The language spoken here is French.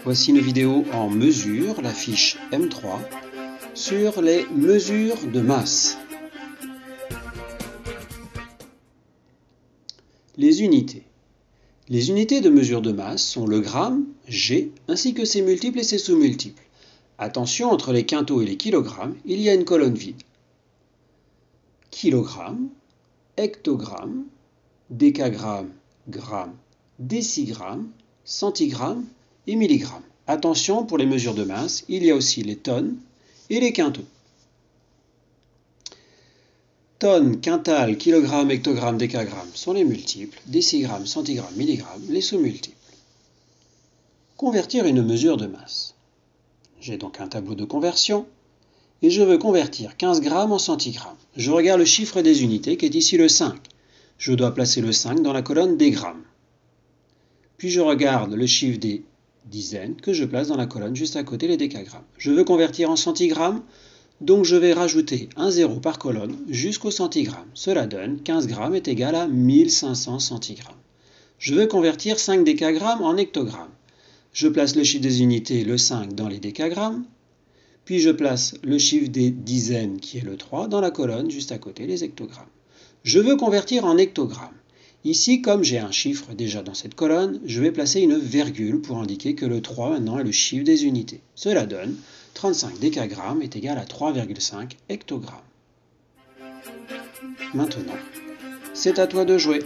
Voici une vidéo en mesure, la fiche M3, sur les mesures de masse. Les unités. Les unités de mesure de masse sont le gramme, G, ainsi que ses multiples et ses sous-multiples. Attention, entre les quintaux et les kilogrammes, il y a une colonne vide. Kilogramme, hectogramme, décagramme, gramme, décigramme, centigramme et milligramme. Attention, pour les mesures de masse, il y a aussi les tonnes et les quintaux. Tonnes, quintal, kilogramme, hectogramme, décagramme sont les multiples, décigramme, centigramme, milligramme, les sous-multiples. Convertir une mesure de masse. J'ai donc un tableau de conversion et je veux convertir 15 grammes en centigrammes. Je regarde le chiffre des unités qui est ici le 5. Je dois placer le 5 dans la colonne des grammes. Puis je regarde le chiffre des dizaines que je place dans la colonne juste à côté les décagrammes. Je veux convertir en centigrammes, donc je vais rajouter un zéro par colonne jusqu'au centigramme. Cela donne 15 grammes est égal à 1500 centigrammes. Je veux convertir 5 décagrammes en hectogrammes. Je place le chiffre des unités, le 5, dans les décagrammes, puis je place le chiffre des dizaines, qui est le 3, dans la colonne juste à côté, les hectogrammes. Je veux convertir en hectogrammes. Ici, comme j'ai un chiffre déjà dans cette colonne, je vais placer une virgule pour indiquer que le 3 maintenant est le chiffre des unités. Cela donne 35 décagrammes est égal à 3,5 hectogrammes. Maintenant, c'est à toi de jouer.